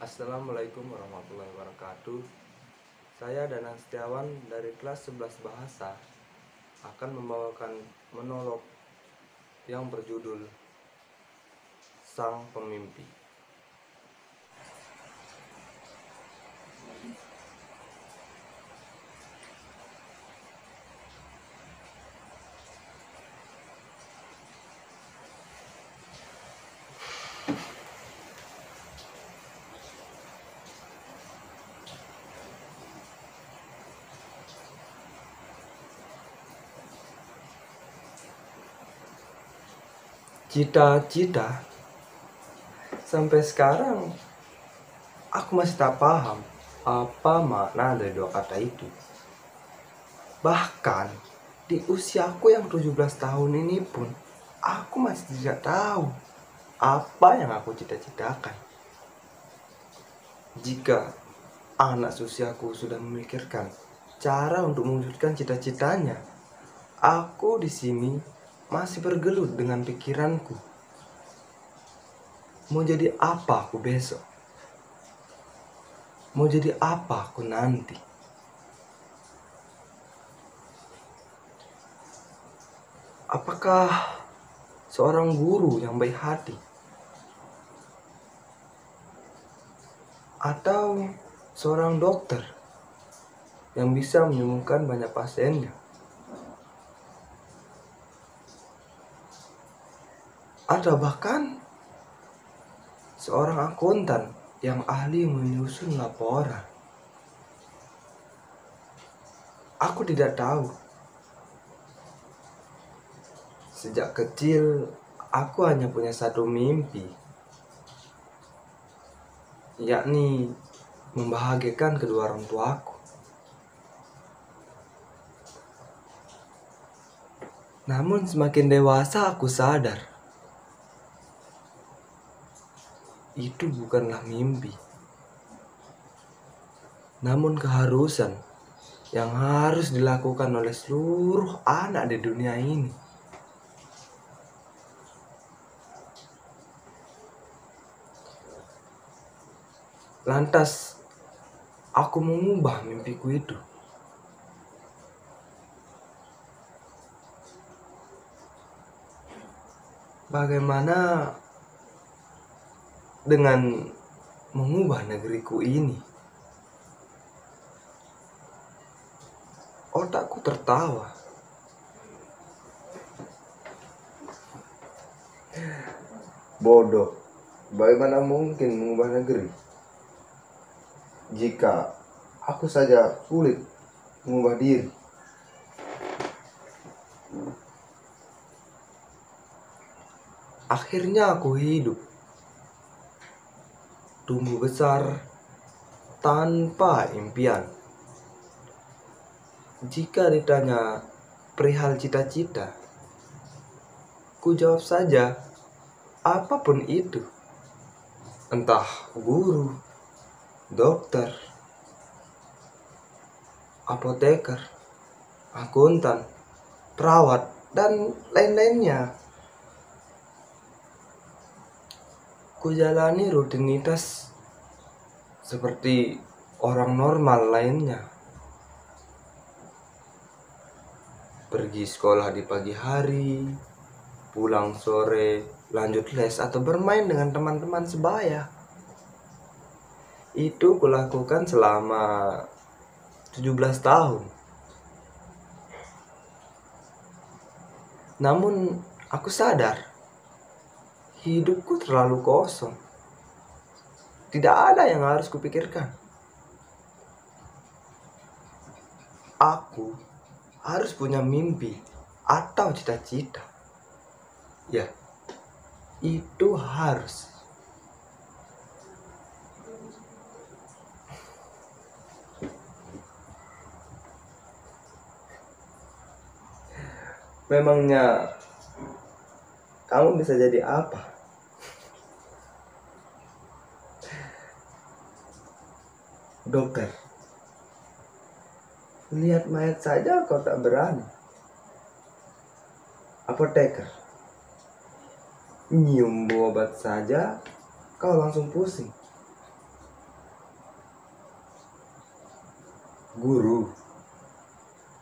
Assalamualaikum warahmatullahi wabarakatuh. Saya Danang Setiawan dari kelas 11 Bahasa akan membawakan monolog yang berjudul Sang Pemimpi. Cita-cita. Sampai sekarang aku masih tak paham apa makna dari dua kata itu. Bahkan di usiaku yang 17 tahun ini pun aku masih tidak tahu apa yang aku cita-citakan. Jika anak usiaku sudah memikirkan cara untuk mewujudkan cita-citanya, aku di sini masih bergelut dengan pikiranku. Mau jadi apa aku besok? Mau jadi apa aku nanti? Apakah seorang guru yang baik hati? Atau seorang dokter yang bisa menyembuhkan banyak pasiennya? Atau bahkan seorang akuntan yang ahli menyusun laporan? Aku tidak tahu. Sejak kecil aku hanya punya satu mimpi, yakni membahagiakan kedua orang tuaku. Namun semakin dewasa aku sadar itu bukanlah mimpi, namun keharusan yang harus dilakukan oleh seluruh anak di dunia ini. Lantas aku mengubah mimpiku itu. Bagaimana dengan mengubah negeriku ini? Otakku tertawa. Bodoh, bagaimana mungkin mengubah negeri jika aku saja sulit mengubah diri? Akhirnya aku hidup, tumbuh besar tanpa impian. Jika ditanya perihal cita-cita, ku jawab saja apapun itu. Entah guru, dokter, apoteker, akuntan, perawat, dan lain-lainnya. Ku jalani rutinitas seperti orang normal lainnya. Pergi sekolah di pagi hari, pulang sore, lanjut les atau bermain dengan teman-teman sebaya. Itu kulakukan selama 17 tahun. Namun aku sadar hidupku terlalu kosong. Tidak ada yang harus kupikirkan. Aku harus punya mimpi atau cita-cita. Ya, itu harus. Memangnya kamu bisa jadi apa? Dokter, lihat mayat saja kau tak berani. Apoteker, nyium bau obat saja kau langsung pusing. guru.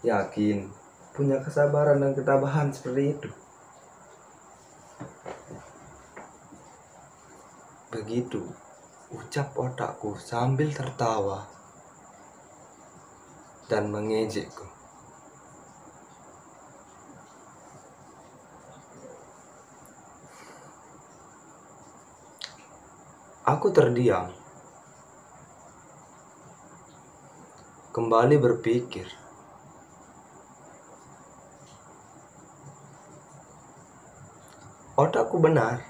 Yakin punya kesabaran dan ketabahan seperti itu. Begitu ucap otakku sambil tertawa dan mengejekku. Aku terdiam, kembali berpikir. Otakku benar.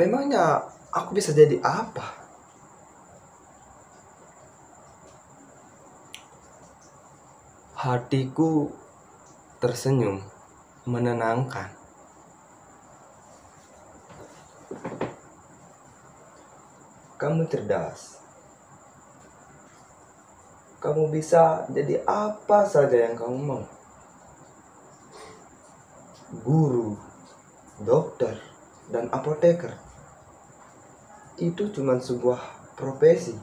Memangnya aku bisa jadi apa? Hatiku tersenyum, menenangkan. Kamu cerdas. Kamu bisa jadi apa saja yang kamu mau. Guru, dokter, dan apoteker. Itu cuma sebuah profesi.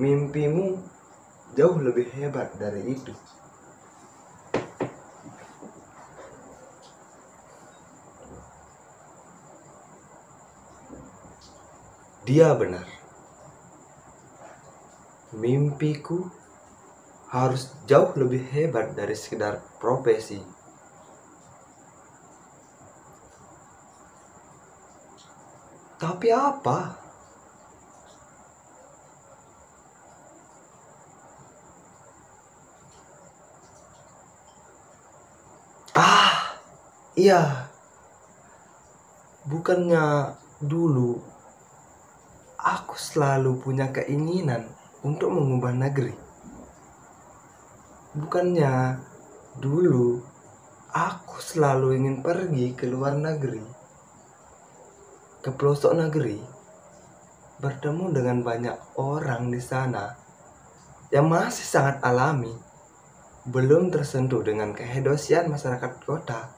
Mimpimu jauh lebih hebat dari itu. Dia benar. Mimpiku harus jauh lebih hebat dari sekedar profesi. Tapi apa? Iya. Bukannya dulu aku selalu punya keinginan untuk mengubah negeri. Bukannya dulu aku selalu ingin pergi ke luar negeri, ke pelosok negeri, bertemu dengan banyak orang di sana yang masih sangat alami, belum tersentuh dengan kehedosian masyarakat kota.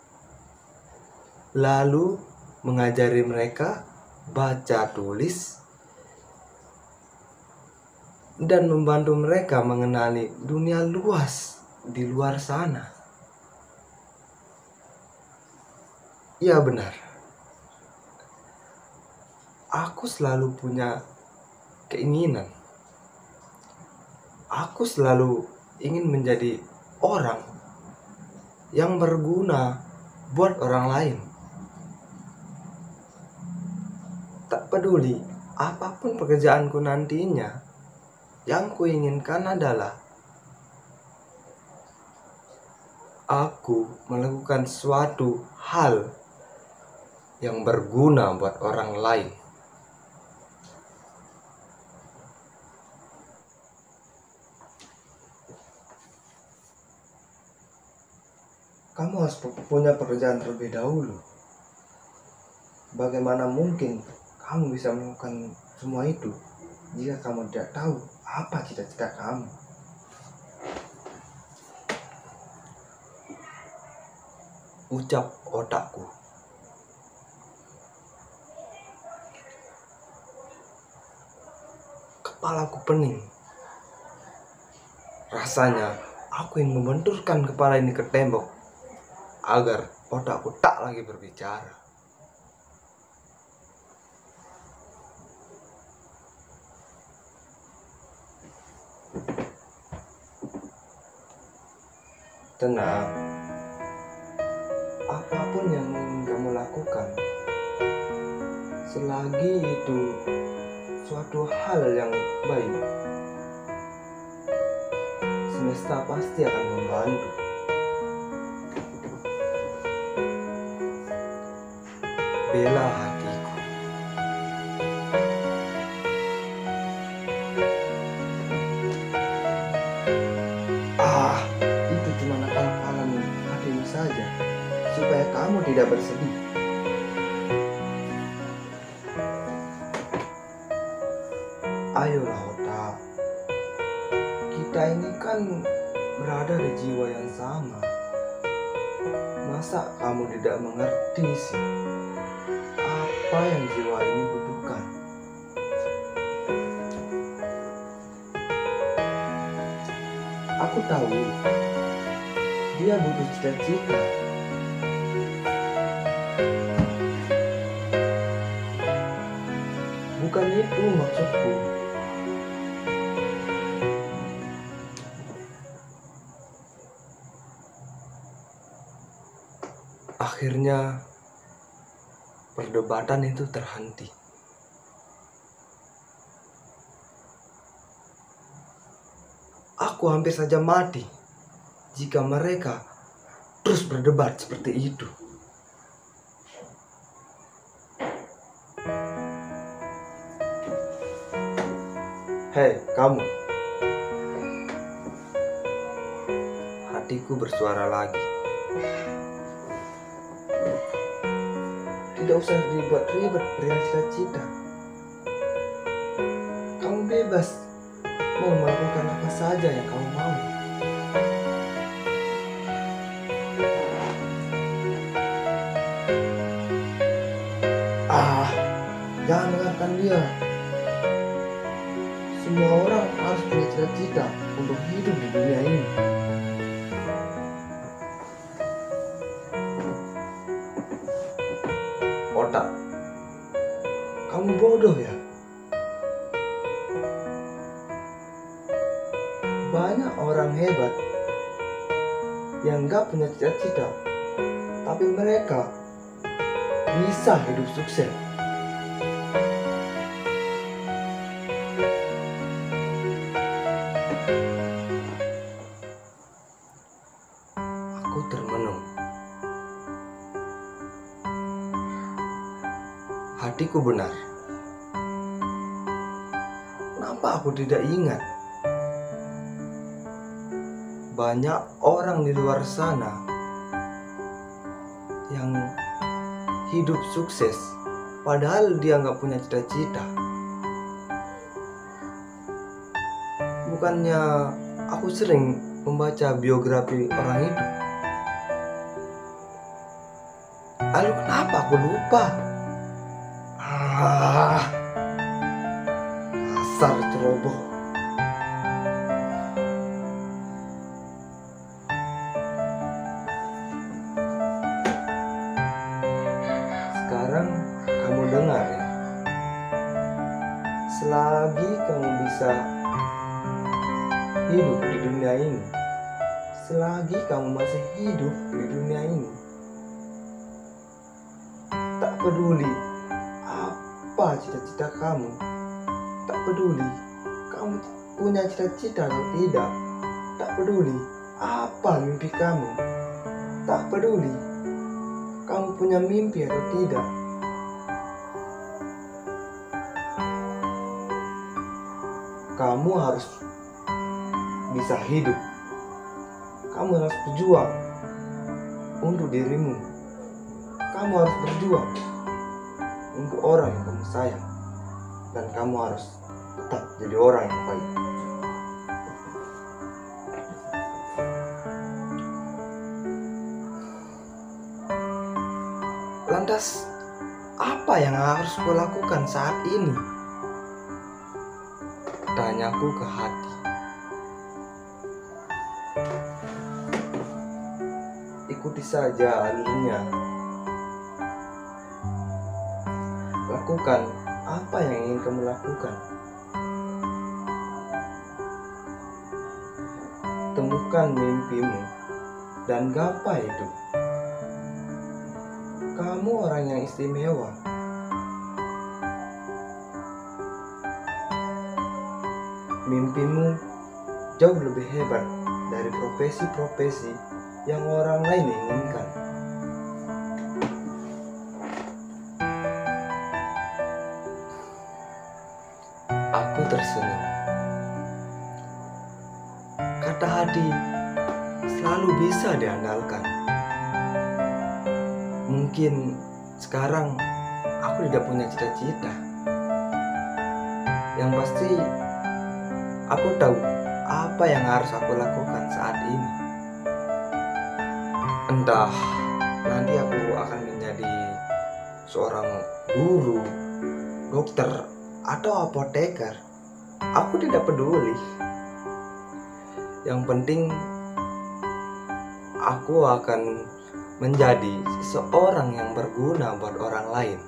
Lalu mengajari mereka baca tulis dan membantu mereka mengenali dunia luas di luar sana. Ya benar. Aku selalu punya keinginan. Aku selalu ingin menjadi orang yang berguna buat orang lain. Tak peduli apapun pekerjaanku nantinya, yang kuinginkan adalah aku melakukan suatu hal yang berguna buat orang lain. Kamu harus punya pekerjaan terlebih dahulu. Bagaimana mungkin kamu bisa melakukan semua itu jika kamu tidak tahu apa cita-cita kamu? Ucap otakku. Kepalaku pening. Rasanya aku ingin membenturkan kepala ini ke tembok agar otakku tak lagi berbicara. Tenang, apapun yang ingin kamu lakukan, selagi itu suatu hal yang baik, semesta pasti akan membantu. Bela hatiku. Itu cuma akal-akalan hatimu saja, supaya kamu tidak bersedih. Ayolah otak, kita ini kan berada di jiwa yang sama. Masa kamu tidak mengerti sih apa yang jiwa ini butuhkan? Aku tahu dia butuh cita-cita. Bukan itu maksudku. Akhirnya perdebatan itu terhenti. Aku hampir saja mati jika mereka terus berdebat seperti itu. Hei, kamu. Hatiku bersuara lagi. Tidak usah ribet-ribet perihal cita-cita. Kamu bebas mau melakukan apa saja yang kamu mau. Jangan dengarkan dia. Semua orang harus punya cita-cita untuk hidup di dunia ini. Otak, kamu bodoh ya? Banyak orang hebat yang gak punya cita-cita, tapi mereka bisa hidup sukses. Aku termenung. Hatiku benar. Kenapa aku tidak ingat? Banyak orang di luar sana yang hidup sukses, padahal dia nggak punya cita-cita. Bukannya aku sering membaca biografi orang itu. Lalu kenapa aku lupa? Dasar ceroboh. Sekarang kamu dengar ya. Selagi kamu bisa hidup di dunia ini, selagi kamu masih hidup di dunia ini, tak peduli apa cita-cita kamu, tak peduli kamu punya cita-cita atau tidak, tak peduli apa mimpi kamu, tak peduli kamu punya mimpi atau tidak, kamu harus bisa hidup. Kamu harus berjuang untuk dirimu. Kamu harus berjuang untuk orang yang kamu sayang. Dan kamu harus tetap jadi orang yang baik. Lantas, apa yang harus kulakukan saat ini? Tanyaku ke hati. Ikuti saja alurnya. Lakukan apa yang ingin kamu lakukan. Temukan mimpimu dan gapai itu. Kamu orang yang istimewa. Mimpimu jauh lebih hebat dari profesi-profesi yang orang lain inginkan. Aku tersenyum. Kata hati selalu bisa diandalkan. Mungkin sekarang aku tidak punya cita-cita. Yang pasti aku tahu apa yang harus aku lakukan saat ini. Entah nanti aku akan menjadi seorang guru, dokter, atau apoteker. Aku tidak peduli. Yang penting aku akan menjadi seseorang yang berguna buat orang lain.